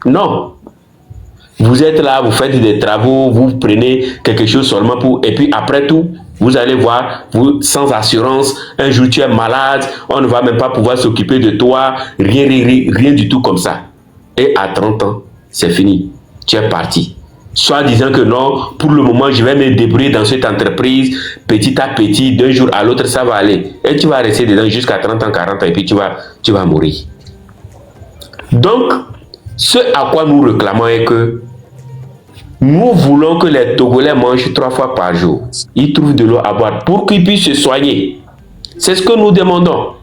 Non. Vous êtes là, vous faites des travaux, vous prenez quelque chose seulement pour... Et puis après tout, vous allez voir, vous, sans assurance, un jour tu es malade, on ne va même pas pouvoir s'occuper de toi, rien du tout comme ça. Et à 30 ans, c'est fini. Tu es parti. Soit disant que non, pour le moment, je vais me débrouiller dans cette entreprise, petit à petit, d'un jour à l'autre, ça va aller. Et tu vas rester dedans jusqu'à 30 ans, 40 ans, et puis tu vas mourir. Donc, ce à quoi nous réclamons est que nous voulons que les Togolais mangent 3 fois par jour. Ils trouvent de l'eau à boire pour qu'ils puissent se soigner. C'est ce que nous demandons.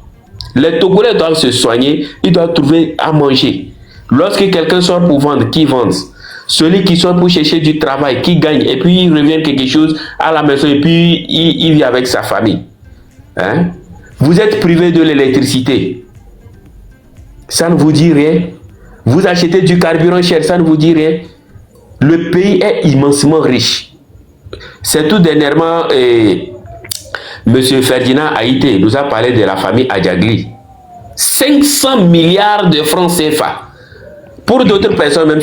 Les Togolais doivent se soigner, ils doivent trouver à manger. Lorsque quelqu'un sort pour vendre, qui vend? Celui qui sort pour chercher du travail, qui gagne, et puis il revient quelque chose à la maison, et puis il vit avec sa famille. Hein? Vous êtes privé de l'électricité. Ça ne vous dit rien. Vous achetez du carburant cher, ça ne vous dit rien. Le pays est immensément riche. C'est tout dernièrement, M. Ferdinand Haïté nous a parlé de la famille Adjagli. 500 milliards de francs CFA. Pour d'autres personnes, même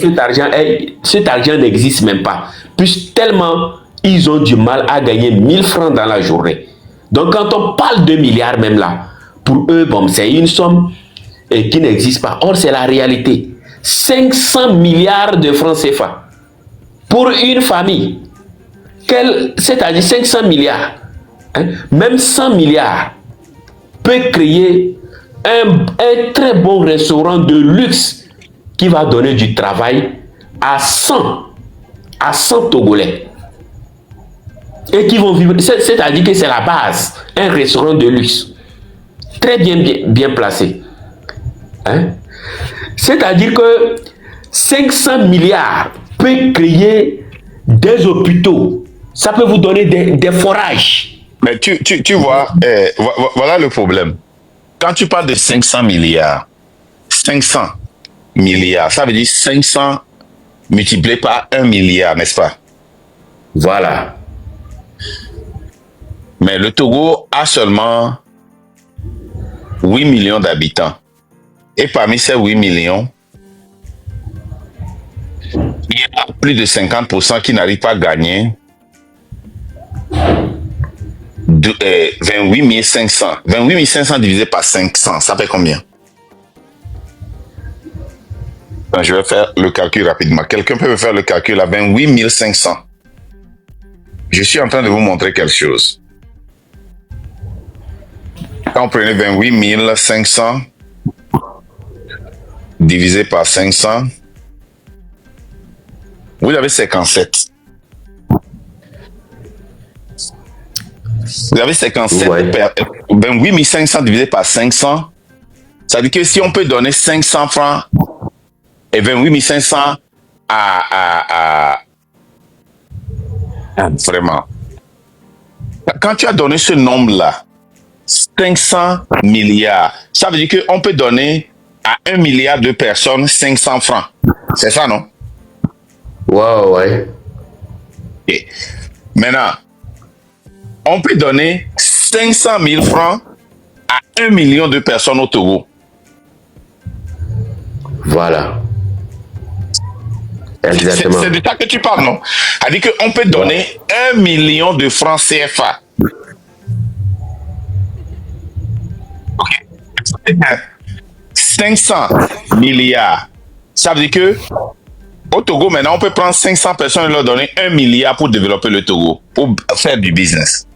cet argent n'existe même pas. Puisque tellement ils ont du mal à gagner 1000 francs dans la journée. Donc quand on parle de milliards même là, pour eux, bon, c'est une somme qui n'existe pas. Or, c'est la réalité. 500 milliards de francs CFA. Pour une famille, c'est-à-dire 500 milliards, hein, même 100 milliards peut créer un très bon restaurant de luxe qui va donner du travail à 100 Togolais. Et qui vont vivre, c'est-à-dire que c'est la base, un restaurant de luxe, très bien placé. Hein? C'est-à-dire que 500 milliards peut créer des hôpitaux. Ça peut vous donner des forages. Mais tu vois, voilà le problème. Quand tu parles de 500 milliards, 500 milliards, ça veut dire 500 multiplié par 1 milliard, n'est-ce pas? Voilà. Mais le Togo a seulement 8 millions d'habitants. Et parmi ces 8 millions, il y a plus de 50% qui n'arrivent pas à gagner 28 500. 28 500 divisé par 500, ça fait combien? Je vais faire le calcul rapidement. Quelqu'un peut me faire le calcul à 28 500. Je suis en train de vous montrer quelque chose. Quand vous prenez 28 500 divisé par 500, vous avez 57. Vous avez 57. Ouais. 28 500 divisé par 500, ça veut dire que si on peut donner 500 francs et 28 500 vraiment. Quand tu as donné ce nombre-là, 500 milliards, ça veut dire qu'on peut donner à 1 milliard de personnes 500 francs. C'est ça, non? Wow, ouais. Okay. Maintenant, on peut donner 500 000 francs à 1 million de personnes au Togo. Voilà. Exactement. C'est de ça que tu parles, non? C'est-à-dire qu'on peut donner 1 million de francs CFA. Ok. 500 milliards. Ça veut dire que au Togo, maintenant, on peut prendre 500 personnes et leur donner 1 milliard pour développer le Togo, pour faire du business.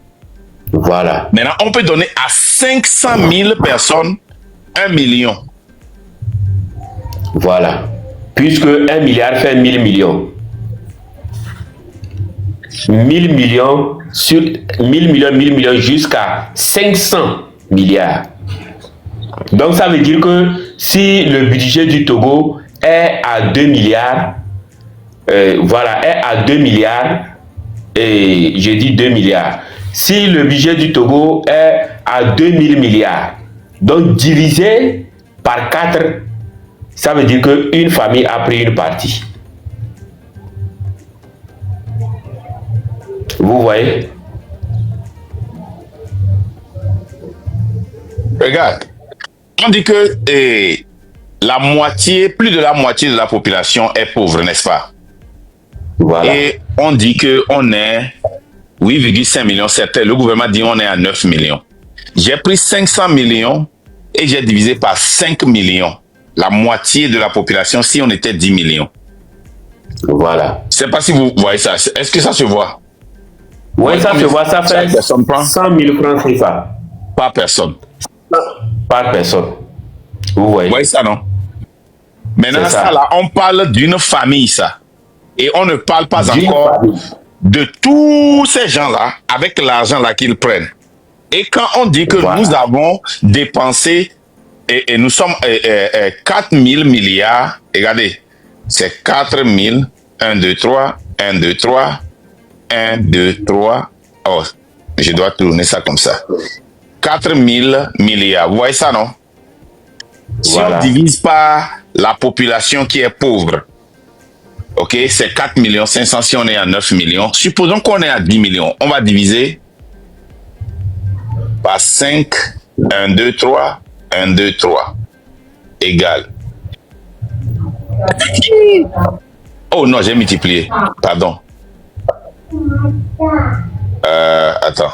Voilà. Maintenant, on peut donner à 500 000 personnes 1 million. Voilà. Puisque 1 milliard fait 1000 millions. 1000 millions sur 1000 millions jusqu'à 500 milliards. Donc ça veut dire que si le budget du Togo est à 2 milliards, voilà, est à 2 milliards, et je dis 2 milliards. Si le budget du Togo est à 2000 milliards, donc divisé par 4, ça veut dire qu'une famille a pris une partie. Vous voyez? Regarde, on dit que la moitié, plus de la moitié de la population est pauvre, n'est-ce pas? Voilà. Et on dit qu'on est 8,5 millions, certains, le gouvernement dit qu'on est à 9 millions. J'ai pris 500 millions et j'ai divisé par 5 millions, la moitié de la population si on était 10 millions. Voilà. Je ne sais pas si vous voyez ça. Est-ce que ça se voit? Oui, ça se voit, ça fait Chaque personne prend 100 000 francs CFA par personne. par personne. Vous Vous voyez? voyez ça, non? Maintenant, C'est ça. ça là, on parle d'une famille, ça. Et on ne parle pas D'une encore famille. de tous ces gens-là avec l'argent là qu'ils prennent. Et quand on dit que Voilà. nous avons dépensé et nous sommes 4 000 milliards, regardez, c'est 4 000, 1, 2, 3, 1, 2, 3, 1, 2, 3. Oh, je dois tourner ça comme ça. 4 000 milliards. Vous voyez ça, non? Si Voilà. on divise par la population qui est pauvre, ok, c'est 4 millions 500 si on est à 9 millions. Supposons qu'on est à 10 millions. On va diviser par 5, 1, 2, 3, 1, 2, 3, égale. Oh non, j'ai multiplié. Pardon. Attends.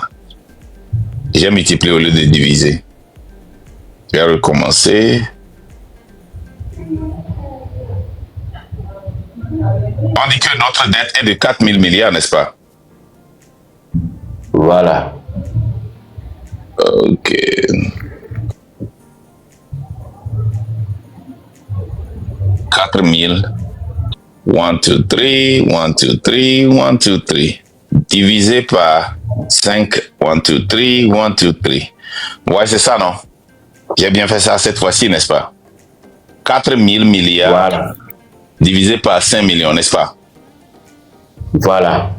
J'ai multiplié au lieu de diviser. Je vais recommencer. On dit que notre dette est de 4 000 milliards, n'est-ce pas? Voilà. Ok. Quatre mille. 1, 2, 3, 1, 2, 3, 1, 2, 3. Divisé par 5, 1, 2, 3, 1, 2, 3. Ouais, c'est ça, non? J'ai bien fait ça cette fois-ci, n'est-ce pas? 4 000 milliards Voilà. divisé par 5 millions, n'est-ce pas? Voilà.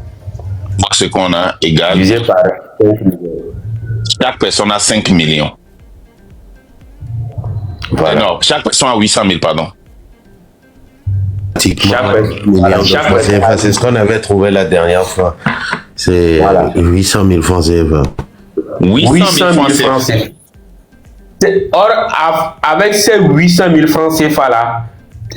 Moi, ce qu'on a égal, Divisé par chaque personne a 5 millions. voilà. Non, chaque personne a 800 000, pardon. Chaque CFA, c'est ce qu'on avait trouvé la dernière fois. C'est Voilà. 800 000 francs CFA. 800 000 francs CFA. CFA. Or, avec ces 800 000 francs CFA là,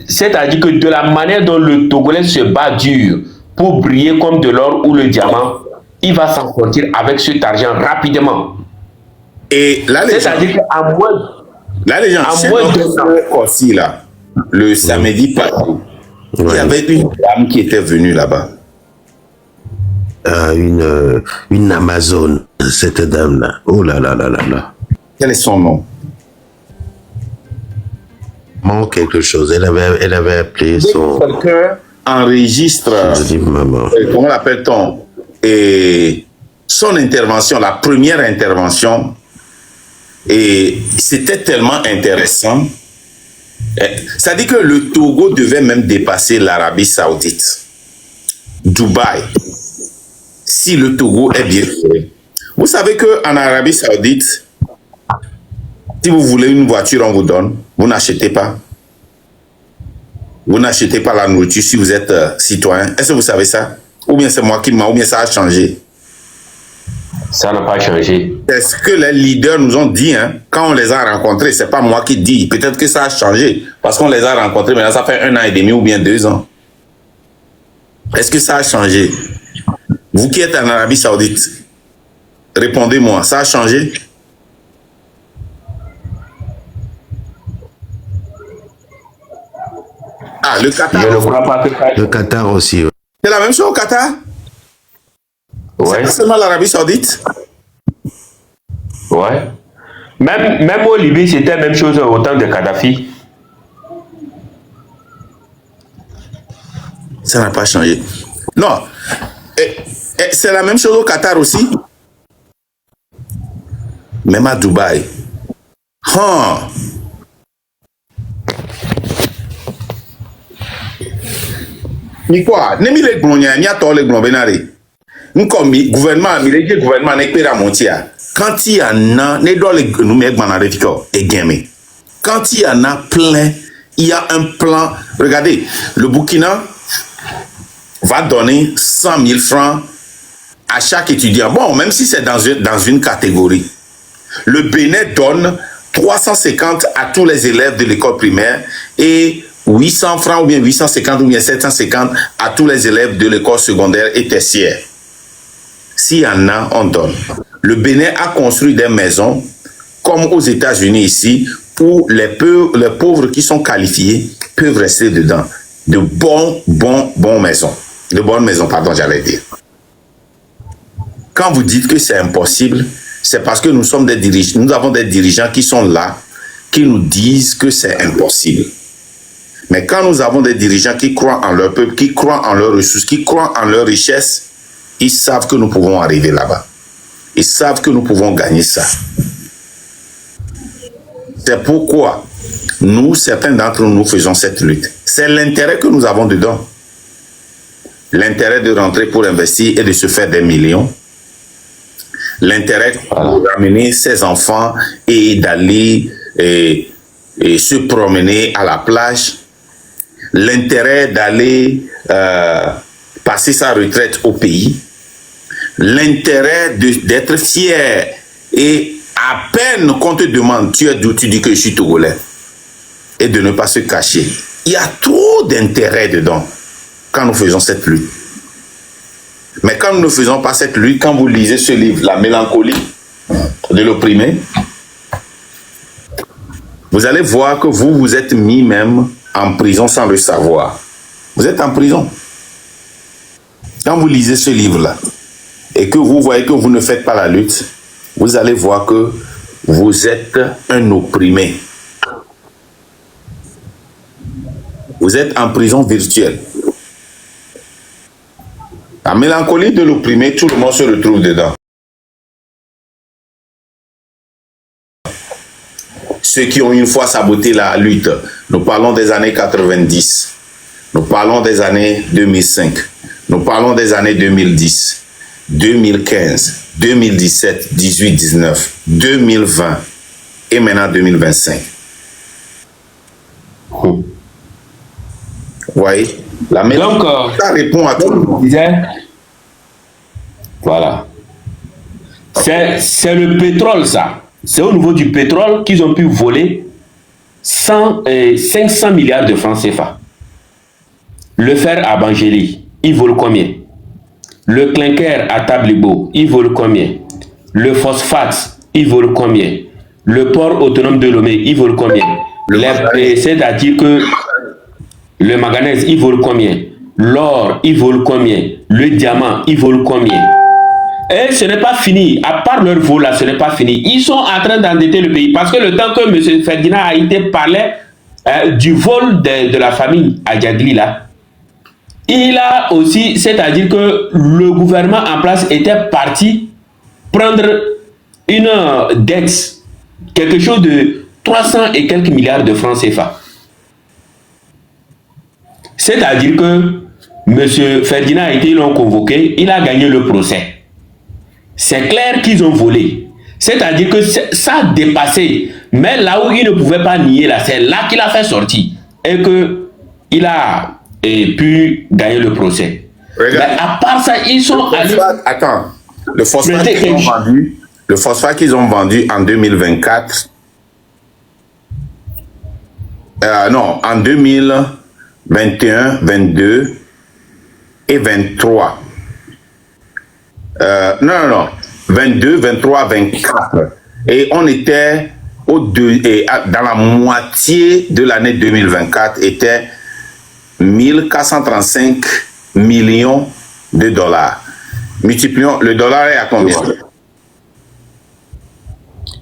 c'est-à-dire que de la manière dont le Togolais se bat dur pour briller comme de l'or ou le diamant, il va s'en sortir avec cet argent rapidement. Et là, les gens, C'est-à-dire qu'à moins, c'est moins de notre aussi, là, le samedi passé, il y Ouais. avait une dame qui était venue là-bas. Une Amazone, cette dame-là. Oh là là là là là. Quel est son nom? Manque quelque chose. Elle avait appelé son. Quelqu'un enregistre, Je dis maman. comment l'appelle-t-on? Et son intervention, la première intervention, et c'était tellement intéressant. Ça dit que le Togo devait même dépasser l'Arabie Saoudite, Dubaï, si le Togo est bien fait. Vous savez qu'en Arabie Saoudite, si vous voulez une voiture, on vous donne, vous n'achetez pas. Vous n'achetez pas la nourriture si vous êtes citoyen. Est-ce que vous savez ça? Ou bien c'est moi qui mens, ou bien ça a changé? ça n'a pas changé. C'est ce que les leaders nous ont dit, hein, quand on les a rencontrés. C'est pas moi qui dis. Peut-être que ça a changé. Parce qu'on les a rencontrés, maintenant ça fait 1 an et demi ou bien 2 ans. Est-ce que ça a changé? Vous qui êtes en Arabie Saoudite, répondez-moi, ça a changé? Ah, le Qatar. Je ne crois pas que ça. Le Qatar aussi. Ouais. C'est la même chose au Qatar? C'est Ouais, pas seulement l'Arabie Saoudite? ouais. Même au Libye, c'était la même chose au temps de Kadhafi. Ça n'a pas changé. Non. C'est la même chose au Qatar aussi. Même à Dubaï. Ni quoi? Nemi le glonia, ni ato le glonbenare. Comme gouvernement, le gouvernement n'est pas montia. Quand il y en a, ne doit le nous mettre dans la et gagner. Quand il y en a plein, il y a un plan. Regardez, le Burkina va donner 100 000 francs à chaque étudiant. Bon, même si c'est dans une catégorie. Le Bénin donne 350 à tous les élèves de l'école primaire et 800 francs ou bien 850 ou bien 750 à tous les élèves de l'école secondaire et tertiaire. S'il y en a, on donne. Le Bénin a construit des maisons, comme aux États-Unis ici, où les pauvres qui sont qualifiés peuvent rester dedans. De bonnes maisons. De bonnes maisons, pardon, j'allais dire. Quand vous dites que c'est impossible, c'est parce que nous sommes des dirigeants, nous avons des dirigeants qui sont là, qui nous disent que c'est impossible. Mais quand nous avons des dirigeants qui croient en leur peuple, qui croient en leurs ressources, qui croient en leur richesse, ils savent que nous pouvons arriver là-bas. Ils savent que nous pouvons gagner ça. C'est pourquoi nous, certains d'entre nous, faisons cette lutte. C'est l'intérêt que nous avons dedans. L'intérêt de rentrer pour investir et de se faire des millions. L'intérêt de ramener ses enfants et d'aller et se promener à la plage. L'intérêt d'aller passer sa retraite au pays. L'intérêt d'être fier et à peine qu'on te demande tu es d'où, tu dis que je suis togolais. Et de ne pas se cacher. Il y a trop d'intérêt dedans quand nous faisons cette lutte. Mais quand nous ne faisons pas cette lutte, quand vous lisez ce livre, La mélancolie de l'opprimé, vous allez voir que vous êtes mis même en prison sans le savoir. Vous êtes en prison. Quand vous lisez ce livre-là, et que vous voyez que vous ne faites pas la lutte, vous allez voir que vous êtes un opprimé. Vous êtes en prison virtuelle. La mélancolie de l'opprimé, tout le monde se retrouve dedans. Ceux qui ont une fois saboté la lutte, nous parlons des années 90, nous parlons des années 2005, nous parlons des années 2010, 2015, 2017, 18, 19, 2020 et maintenant 2025. Vous voyez, la mélancolie, ça répond à tout le monde. Voilà. C'est le pétrole, ça. C'est au niveau du pétrole qu'ils ont pu voler 500 milliards de francs CFA. Le fer à Bangély, il vole combien? Le clinker à Tablibo, il vole combien? Le phosphate, il vole combien? Le port autonome de Lomé, il vole combien? C'est-à-dire que le manganèse, il vole combien? L'or, il vole combien? Le diamant, il vole combien? Et ce n'est pas fini. À part leur vol là, ce n'est pas fini. Ils sont en train d'endetter le pays. Parce que le temps que M. Ferdinand Haïté parlait du vol de la famille à Diagli là, il a aussi, c'est-à-dire que le gouvernement en place était parti prendre une dette, quelque chose de 300 et quelques milliards de francs CFA. C'est-à-dire que M. Ferdinand Haïté, ils l'ont convoqué, il a gagné le procès. C'est clair qu'ils ont volé. C'est-à-dire que ça a dépassé. Mais là où il ne pouvait pas nier, là, c'est là qu'il a fait sortir. Et qu'il a pu gagner le procès. Regarde. Mais à part ça, ils sont allés... Attends. Le phosphate qu'ils ont vendu en 2024... non, en 2021, 22 et 23... non, 22, 23, 24. Et on était dans la moitié de l'année 2024, était 1435 millions de dollars. Multiplions, le dollar est à combien?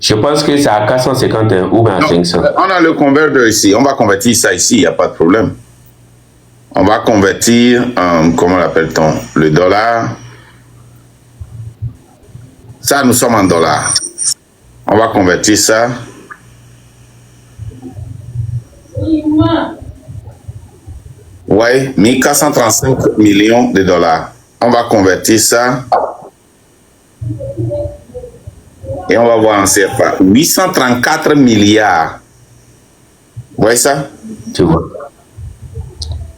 Je pense que c'est à 451 ou bien à 500. On a le converteur ici, on va convertir ça ici, il n'y a pas de problème. On va convertir, comment l'appelle-t-on? Le dollar. Ça, nous sommes en dollars. On va convertir ça. Oui, 1435 millions de dollars. On va convertir ça. Et on va voir en CFA. 834 milliards. Vous voyez ça? Tu vois.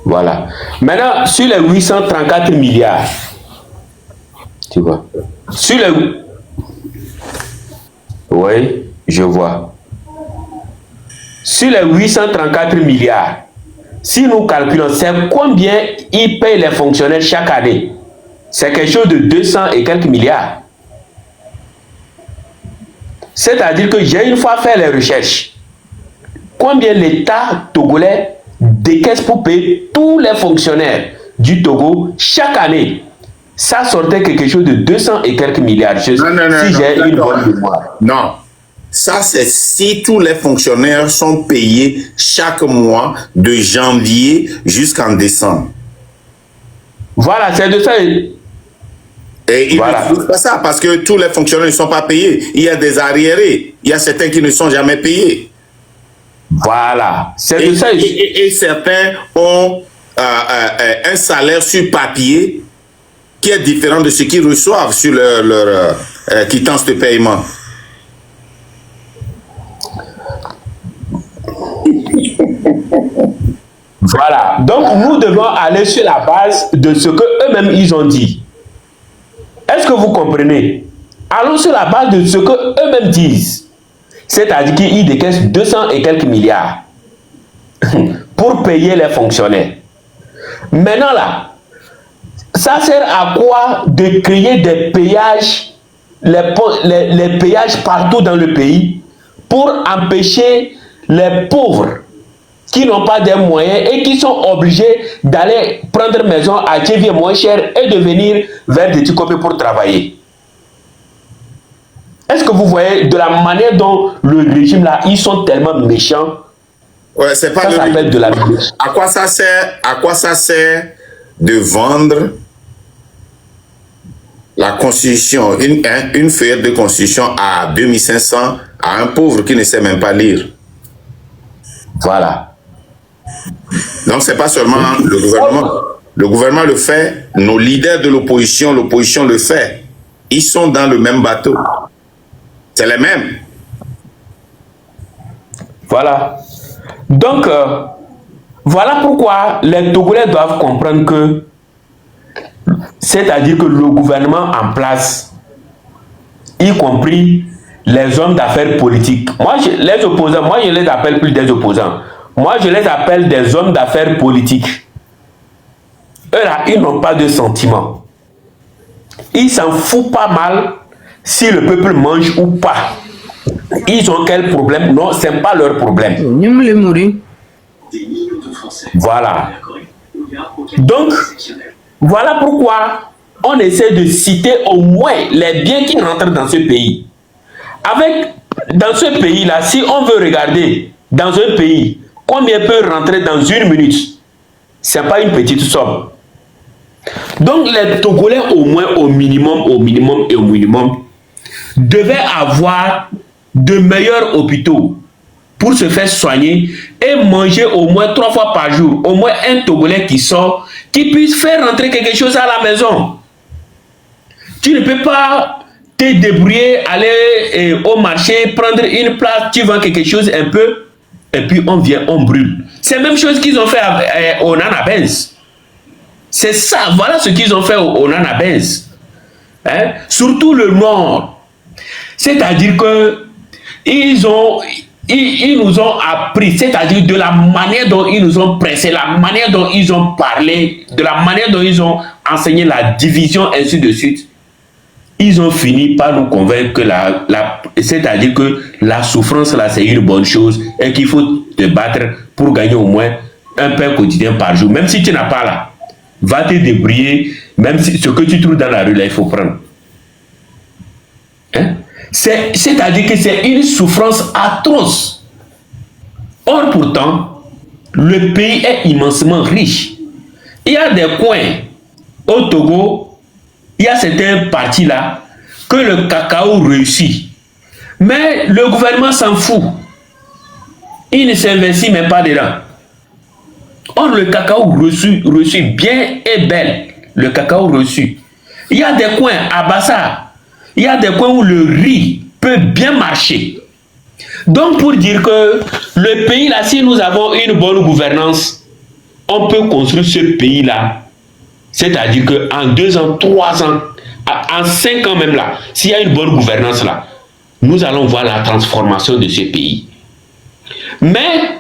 Voilà. Maintenant, sur les 834 milliards, tu vois, sur les... Oui, je vois. sur les 834 milliards, si nous calculons, c'est combien ils payent les fonctionnaires chaque année? C'est quelque chose de 200 et quelques milliards. C'est-à-dire que j'ai une fois fait les recherches. Combien l'État togolais décaisse pour payer tous les fonctionnaires du Togo chaque année? Ça sortait quelque chose de 200 et quelques milliards. Si j'ai une bonne mémoire. Non. Ça, c'est si tous les fonctionnaires sont payés chaque mois de janvier jusqu'en décembre. Voilà, c'est de ça. Et il ne faut pas ça parce que tous les fonctionnaires ne sont pas payés. Il y a des arriérés. Il y a certains qui ne sont jamais payés. Voilà, c'est de ça. Et certains ont un salaire sur papier qui est différent de ce qu'ils reçoivent sur leur quittance de paiement. Voilà, donc nous devons aller sur la base de ce que eux-mêmes ils ont dit. Est-ce que vous comprenez? Allons sur la base de ce que eux-mêmes disent. C'est-à-dire qu'ils décaissent 200 et quelques milliards pour payer les fonctionnaires. Maintenant là, ça sert à quoi de créer des péages, les péages partout dans le pays pour empêcher les pauvres qui n'ont pas des moyens et qui sont obligés d'aller prendre maison à Tchévier moins cher et de venir vers des Tikopé pour travailler? Est-ce que vous voyez de la manière dont le régime là, ils sont tellement méchants? Ouais, c'est pas ça s'appelle de la violence. À quoi ça sert de vendre la constitution, une feuille de constitution à 2500 à un pauvre qui ne sait même pas lire? Voilà. Donc c'est pas seulement le gouvernement. Le gouvernement le fait, nos leaders de l'opposition le fait. Ils sont dans le même bateau. C'est les mêmes. Voilà. Donc, voilà pourquoi les Togolais doivent comprendre que, c'est-à-dire que le gouvernement en place, y compris les hommes d'affaires politiques, les opposants, moi je les appelle plus des opposants, moi je les appelle des hommes d'affaires politiques. Eux là, ils n'ont pas de sentiments. Ils s'en foutent pas mal si le peuple mange ou pas. Ils ont quel problème? Non, ce n'est pas leur problème. Voilà. Donc, voilà pourquoi on essaie de citer au moins les biens qui rentrent dans ce pays. Dans ce pays-là, si on veut regarder dans un pays, combien peut rentrer dans une minute, ce n'est pas une petite somme. Donc, les Togolais, au moins, au minimum, devaient avoir de meilleurs hôpitaux pour se faire soigner et manger au moins 3 fois par jour. Au moins un Togolais qui sort, qui puisse faire rentrer quelque chose à la maison. Tu ne peux pas te débrouiller, aller au marché, prendre une place, tu vends quelque chose un peu, et puis on vient, on brûle. C'est la même chose qu'ils ont fait au Nana Benz. C'est ça, voilà ce qu'ils ont fait au Nana Benz. Hein? Surtout le Nord. C'est-à-dire que ils nous ont appris, c'est-à-dire de la manière dont ils nous ont pressé, la manière dont ils ont parlé, de la manière dont ils ont enseigné la division, ainsi de suite. Ils ont fini par nous convaincre que c'est-à-dire que la souffrance là, c'est une bonne chose et qu'il faut te battre pour gagner au moins un pain quotidien par jour. Même si tu n'as pas là, va te débrouiller, même si ce que tu trouves dans la rue là, il faut prendre. Hein? C'est-à-dire que c'est une souffrance atroce. Or pourtant, le pays est immensément riche. Il y a des coins au Togo, il y a certains partis là que le cacao réussit. Mais le gouvernement s'en fout. Il ne s'investit même pas dedans. Or le cacao reçu bien et belle. Le cacao reçu. Il y a des coins à Bassa. Il y a des coins où le riz peut bien marcher. Donc pour dire que le pays là, si nous avons une bonne gouvernance, on peut construire ce pays là. C'est-à-dire qu'en 2 ans, 3 ans, en 5 ans même là, s'il y a une bonne gouvernance là, nous allons voir la transformation de ce pays. Mais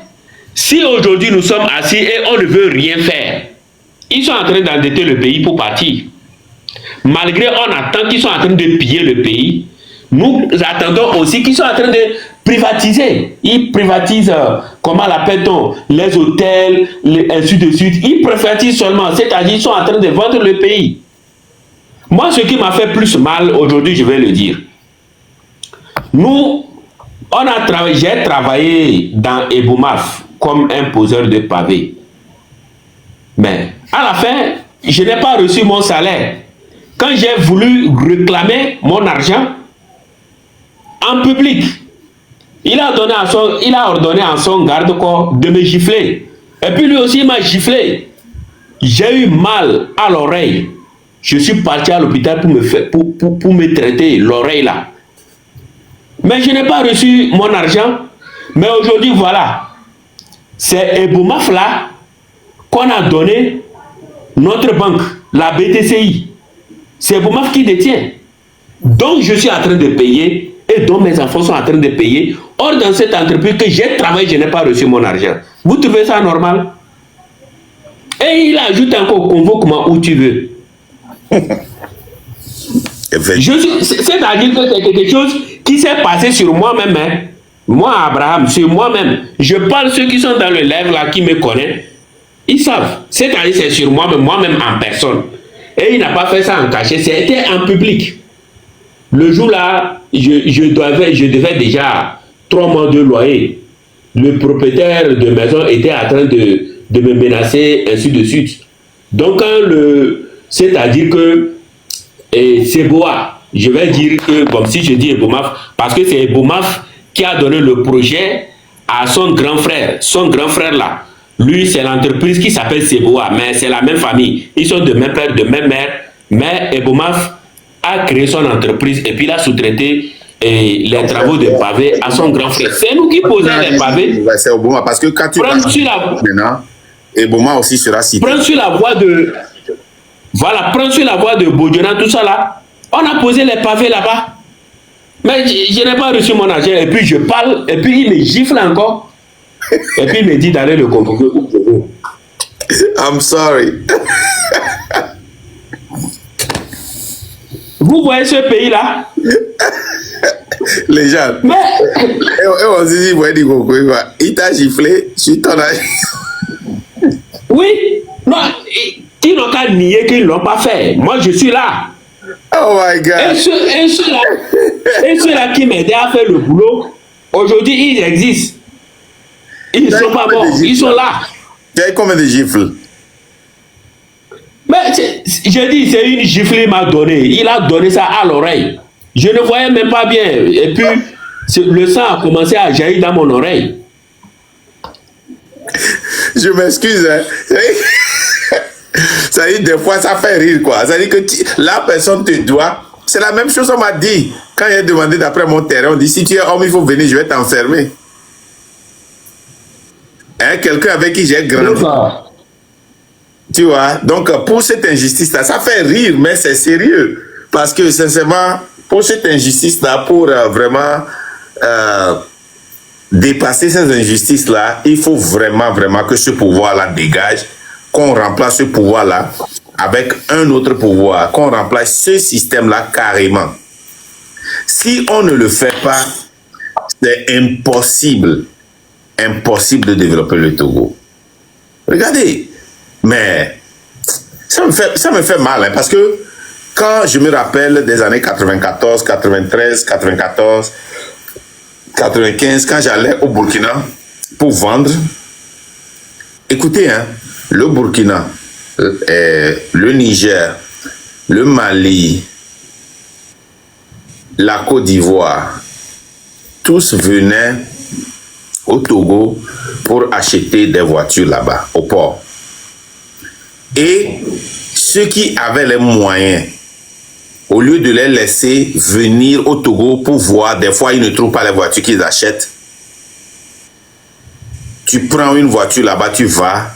si aujourd'hui nous sommes assis et on ne veut rien faire, ils sont en train d'endetter le pays pour partir. Malgré on attend qu'ils sont en train de piller le pays, nous attendons aussi qu'ils sont en train de privatiser. Ils privatisent, comment l'appelle-t-on, les hôtels, ainsi de suite. Ils privatisent seulement, c'est-à-dire qu'ils sont en train de vendre le pays. Moi, ce qui m'a fait plus mal aujourd'hui, je vais le dire. Nous, j'ai travaillé dans Eboumaf comme un poseur de pavés. Mais à la fin, je n'ai pas reçu mon salaire. Quand j'ai voulu réclamer mon argent en public, il a ordonné à son garde-corps de me gifler. Et puis lui aussi m'a giflé. J'ai eu mal à l'oreille. Je suis parti à l'hôpital pour me traiter l'oreille là. Mais je n'ai pas reçu mon argent. Mais aujourd'hui, voilà. C'est Eboumaf là qu'on a donné notre banque, la BTCI. C'est Eboumaf qui détient. Donc je suis en train de payer et dont mes enfants sont en train de payer. Or, dans cette entreprise que j'ai travaillé, je n'ai pas reçu mon argent. Vous trouvez ça normal? Et il ajoute encore convoque-moi où tu veux. C'est-à-dire que c'est quelque chose qui s'est passé sur moi-même. Hein. Moi, Abraham, sur moi-même. Je parle ceux qui sont dans le live là, qui me connaissent. Ils savent. C'est-à-dire c'est sur moi-même en personne. Et il n'a pas fait ça en cachet, c'était en public. Le jour là, je devais déjà 3 mois de loyer. Le propriétaire de maison était en train de me menacer, ainsi de suite. Donc, c'est-à-dire que c'est Boa, je vais dire que, comme si je dis Eboumaf, parce que c'est Eboumaf qui a donné le projet à son grand frère. Son grand frère là, lui, c'est l'entreprise qui s'appelle Seboa, mais c'est la même famille. Ils sont de même père, de même mère. Mais Eboumaf a créé son entreprise et puis il a sous-traité les travaux de pavés à son grand frère. C'est nous qui posons les pavés. C'est Eboumaf, parce que quand tu prends sur la maintenant, Eboumaf aussi sera cité. Prends sur la voie de... Voilà, prends sur la voie de Bodjona, tout ça là. On a posé les pavés là-bas. Mais je n'ai pas reçu mon argent. Et puis je parle, et puis il me gifle encore. Et puis il me dit d'aller le convoquer où je veux. I'm sorry. Vous voyez ce pays-là? Les gens. Mais... on se dit, il t'a giflé sur ton argent. Oui. Non, qui n'ont qu'à nier qu'ils ne l'ont pas fait. Moi, je suis là. Oh my God. Et ceux-là qui m'aidaient à faire le boulot, aujourd'hui, ils existent. Ils ne sont pas morts, ils sont là. Tu as combien de gifles? Mais je dis, c'est une gifle qu'il m'a donné. Il a donné ça à l'oreille. Je ne voyais même pas bien. Et puis, le sang a commencé à jaillir dans mon oreille. Je m'excuse. Hein. Ça dit, des fois, ça fait rire, quoi. Ça dit que la personne te doit. C'est la même chose qu'on m'a dit. Quand il a demandé d'après mon terrain, on dit, si tu es homme, il faut venir, je vais t'enfermer. Hein, quelqu'un avec qui j'ai grandi. Tu vois, donc pour cette injustice-là, ça fait rire, mais c'est sérieux. Parce que, sincèrement, pour cette injustice-là, pour vraiment dépasser ces injustices-là, il faut vraiment que ce pouvoir-là dégage, qu'on remplace ce pouvoir-là avec un autre pouvoir, qu'on remplace ce système-là carrément. Si on ne le fait pas, c'est impossible de développer le Togo. Regardez, mais ça me fait mal, hein, parce que quand je me rappelle des années 94, 93, 94, 95, quand j'allais au Burkina pour vendre, écoutez, hein, le Burkina, le Niger, le Mali, la Côte d'Ivoire, tous venaient au Togo pour acheter des voitures là-bas, au port. Et ceux qui avaient les moyens, au lieu de les laisser venir au Togo pour voir, des fois ils ne trouvent pas les voitures qu'ils achètent. Tu prends une voiture là-bas, tu vas,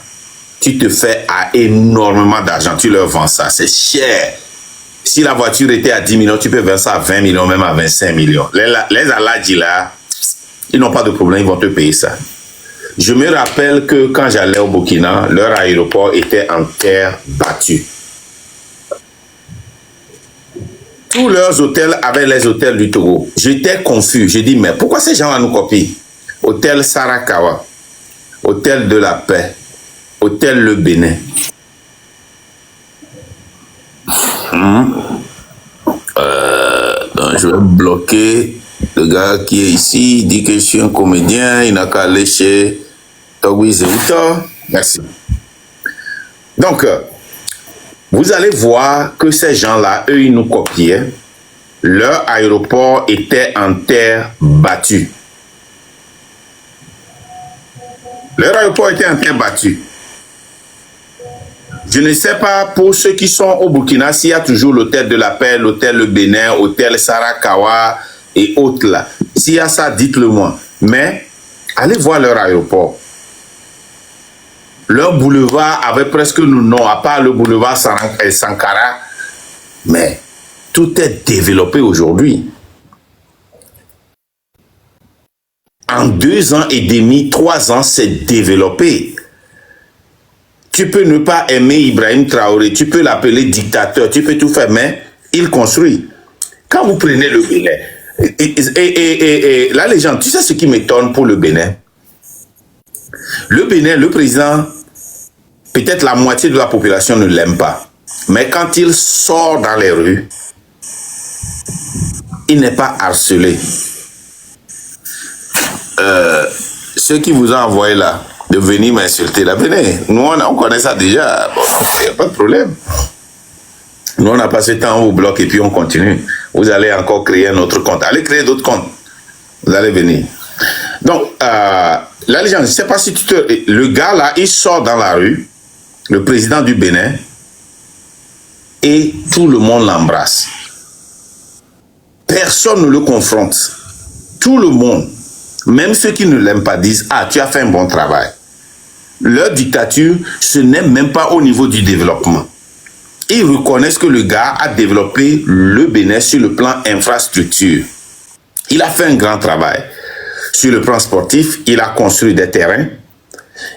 tu te fais à énormément d'argent, tu leur vends ça, c'est cher. Si la voiture était à 10 millions, tu peux vendre ça à 20 millions, même à 25 millions. Les Aladji là, ils n'ont pas de problème, ils vont te payer ça. Je me rappelle que quand j'allais au Burkina, leur aéroport était en terre battue. Tous leurs hôtels avaient les hôtels du Togo. J'étais confus. J'ai dit, mais pourquoi ces gens-là nous copient? Hôtel Sarakawa, Hôtel de la Paix, Hôtel Le Bénin. Je vais bloquer le gars qui est ici. Il dit que je suis un comédien. Il n'a qu'à aller chez Togui Zeuta. Merci. Donc, vous allez voir que ces gens-là, eux, ils nous copiaient. Leur aéroport était en terre battue. Leur aéroport était en terre battue. Je ne sais pas pour ceux qui sont au Burkina s'il y a toujours l'hôtel de la Paix, l'hôtel Le Bénin, hôtel Sarakawa et autres là. S'il y a ça, dites-le moi. Mais allez voir leur aéroport. Leur boulevard avait presque nos noms, à part le boulevard Sankara. Mais tout est développé aujourd'hui. En 2 ans et demi, 3 ans, c'est développé. Tu peux ne pas aimer Ibrahim Traoré, tu peux l'appeler dictateur, tu peux tout faire, mais il construit. Quand vous prenez le Bénin, et la légende, tu sais ce qui m'étonne pour le Bénin? Le Bénin, le président, peut-être la moitié de la population ne l'aime pas. Mais quand il sort dans les rues, il n'est pas harcelé. Ceux qui vous ont envoyé là, de venir m'insulter là, venez. Nous, on connaît ça déjà. Bon, il n'y a pas de problème. Nous, on a passé le temps au bloc et puis on continue. Vous allez encore créer un autre compte. Allez créer d'autres comptes. Vous allez venir. Donc, la légende, je ne sais pas si tu te... Le gars là, il sort dans la rue, le président du Bénin, et tout le monde l'embrasse. Personne ne le confronte. Tout le monde, même ceux qui ne l'aiment pas, disent « Ah, tu as fait un bon travail ». Leur dictature, ce n'est même pas au niveau du développement. Ils reconnaissent que le gars a développé le Bénin sur le plan infrastructure. Il a fait un grand travail. Sur le plan sportif, il a construit des terrains.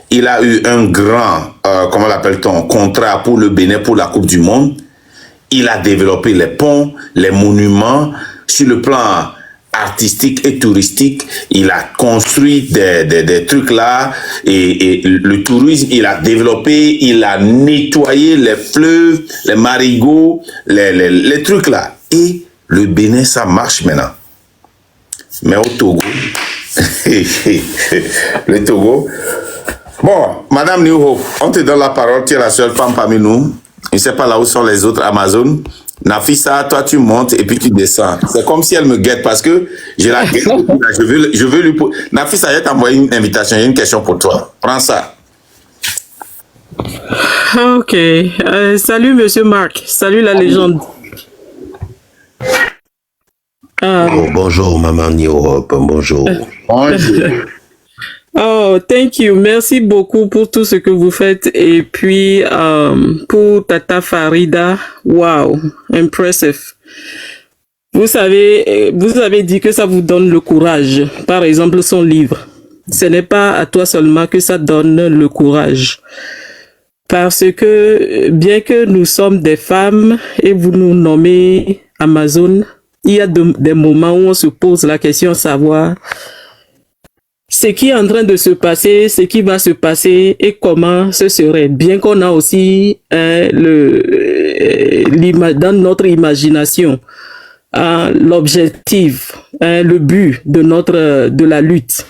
Il a eu un grand, comment l'appelle-t-on, contrat pour le Bénin pour la Coupe du Monde. Il a développé les ponts, les monuments. Sur le plan artistique et touristique, il a construit des trucs là, et le tourisme, il a développé, il a nettoyé les fleuves, les marigots, les trucs là. Et le Bénin, ça marche maintenant. Mais au Togo, le Togo, bon, Madame New Hope, on te donne la parole, tu es la seule femme parmi nous. Je ne sais pas là où sont les autres Amazones. Nafissa, toi tu montes et puis tu descends. C'est comme si elle me guette parce que je la guette. Je veux lui... Nafissa, je vais t'envoyer une invitation. J'ai une question pour toi. Prends ça. Ok. Salut, Monsieur Marc. Salut, la légende. Oh, bonjour, Maman New Hope. Bonjour. Bonjour. Oh, thank you. Merci beaucoup pour tout ce que vous faites. Et puis, pour Tata Farida, wow, impressive. Vous avez dit que ça vous donne le courage. Par exemple, son livre. Ce n'est pas à toi seulement que ça donne le courage. Parce que, bien que nous sommes des femmes et vous nous nommez Amazon, il y a des moments où on se pose la question de savoir ce qui est en train de se passer, ce qui va se passer et comment ce serait. Bien qu'on a aussi dans notre imagination l'objectif, le but de la lutte.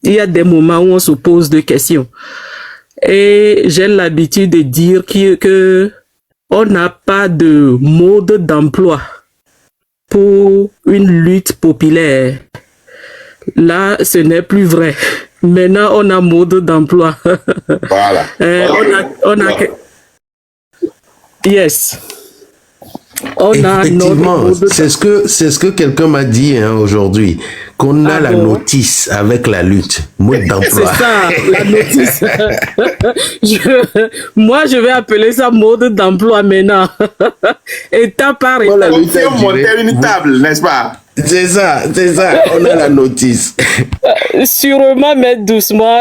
Il y a des moments où on se pose des questions. Et j'ai l'habitude de dire que on n'a pas de mode d'emploi pour une lutte populaire. Là, ce n'est plus vrai. Maintenant, on a mode d'emploi. Voilà. Yes. Effectivement, c'est ce que quelqu'un m'a dit aujourd'hui, qu'on a la notice avec la lutte, mode d'emploi. C'est ça, la notice. Moi, je vais appeler ça mode d'emploi maintenant. État par étape. On montait une table, n'est-ce pas? C'est ça, on a la notice. Sûrement, mais doucement,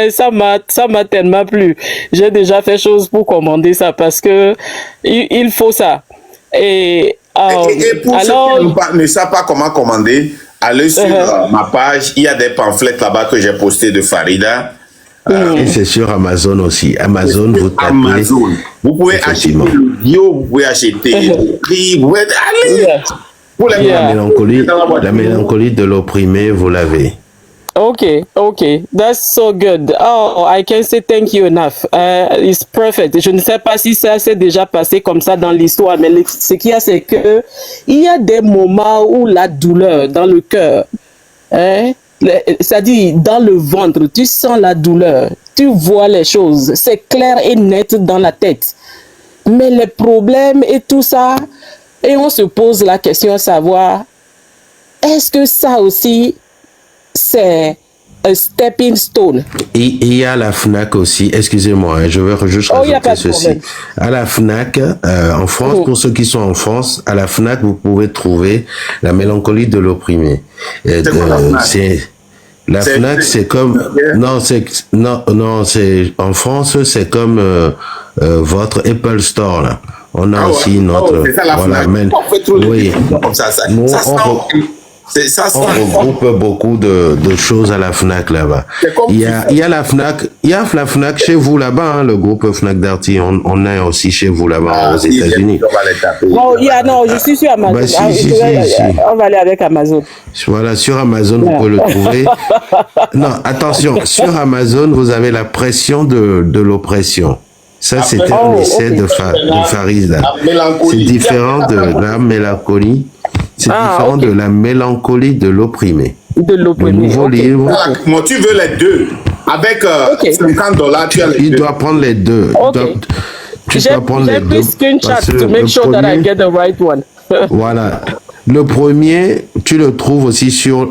ça m'a tellement plu. J'ai déjà fait chose pour commander ça parce que il faut ça. Et pour alors, ceux qui ne savent pas comment commander, allez sur ma page, il y a des pamphlets là-bas que j'ai postés de Farida. Et c'est sur Amazon aussi. Amazon, vous tapez. Amazon. Vous pouvez acheter le bio, vous pouvez acheter le prix, vous pouvez aller. Pour les La mélancolie de l'opprimé, vous l'avez. Okay, that's so good. Oh, I can't say thank you enough. It's perfect. Je ne sais pas si ça s'est déjà passé comme ça dans l'histoire, mais ce qu'il y a, c'est que il y a des moments où la douleur dans le cœur, c'est-à-dire dans le ventre, tu sens la douleur, tu vois les choses, c'est clair et net dans la tête. Mais les problèmes et tout ça, et on se pose la question à savoir, est-ce que ça aussi c'est un stepping stone? Il y a la FNAC aussi, excusez-moi, je vais juste rajouter ceci. À la FNAC, en France, pour ceux qui sont en France, à la FNAC, vous pouvez trouver la mélancolie de l'opprimé. La FNAC, c'est comme... Non, c'est en France, c'est comme votre Apple Store, là. On a aussi notre... c'est ça la FNAC. Oui. Comme ça on regroupe beaucoup de choses à la FNAC là-bas. Il y a la FNAC, chez vous là-bas, hein, le groupe FNAC Darty, on est aussi chez vous là-bas aux États-Unis. Non, je suis sur Amazon. On va aller avec Amazon. Voilà, sur Amazon, vous pouvez le trouver. Non, attention, sur Amazon, vous avez la pression de l'oppression. Ça, c'était un essai de Farida. C'est différent de la mélancolie. C'est différent de la mélancolie de l'opprimé. Le nouveau livre. Moi, tu veux les deux. Avec $50, tu as les deux. Il doit prendre les deux. Tu dois prendre les deux. To make sure that I get the right one. Voilà. Le premier, tu le trouves aussi sur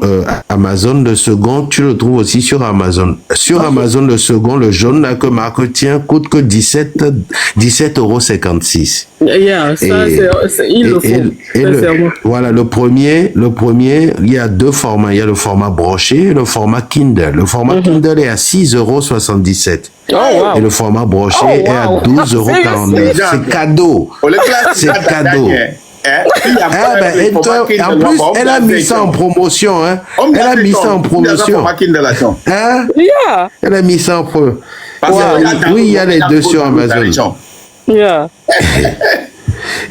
Amazon. Le second, tu le trouves aussi sur Amazon. Sur Amazon, le second, le jaune là que Marc tient, coûte que 17,56 €. Yeah, ça, il le faut. Voilà, le premier, il y a deux formats. Il y a le format broché et le format Kindle. Le format Kindle est à 6,77 €. Et le format broché est à 12,49 €. C'est cadeau. C'est cadeau. En plus, elle a mis ça en promotion. Hein. Elle a mis ça en promotion. Hein? Elle a mis ça en promotion. Oui, il y a les deux sur Amazon.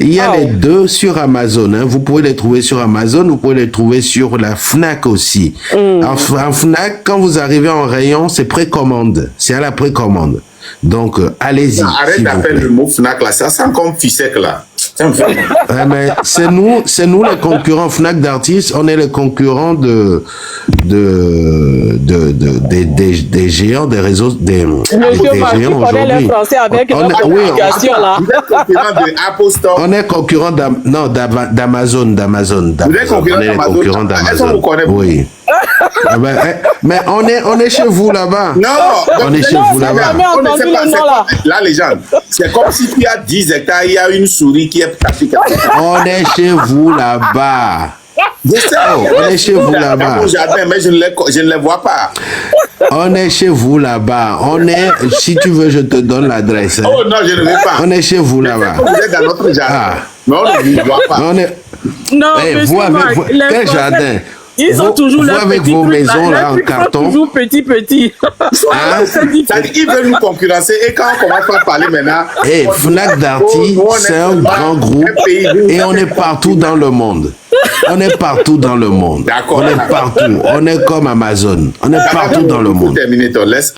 Il y a les deux sur Amazon. Hein. Vous pouvez les trouver sur Amazon, vous pouvez les trouver sur la FNAC aussi. En FNAC, quand vous arrivez en rayon, c'est précommande. C'est à la précommande. Donc, allez-y. Arrête d'appeler le mot FNAC là, ça sent comme FISEC là. Mais c'est nous les concurrents FNAC d'artistes, on est les concurrents des géants des réseaux, des géants aujourd'hui. On est concurrent d'Amazon. On est concurrent d'Amazon. Oui. Mais on est chez vous là-bas. Non, on est chez vous là-bas. La légende, c'est comme si tu as 10 hectares, il y a une souris qui est pratique. On est chez vous là-bas. On est chez vous là-bas. Mon jardin, mais je ne les vois pas. On est chez vous là-bas. Si tu veux, je te donne l'adresse. Hein. Oh non, je ne veux pas. On est chez vous là-bas. Vous êtes dans notre jardin. Mais on ne les voit pas. Non, vous avec quel jardin? Ils ont toujours vous avec vos maisons là en carton. Toujours petit. Ils veulent nous concurrencer et quand on commence à parler maintenant. FNAC Darty, c'est un grand groupe et on est partout dans le monde. On est partout dans le monde. On est partout. On est comme Amazon. On est partout dans le monde. Terminer ton laisse.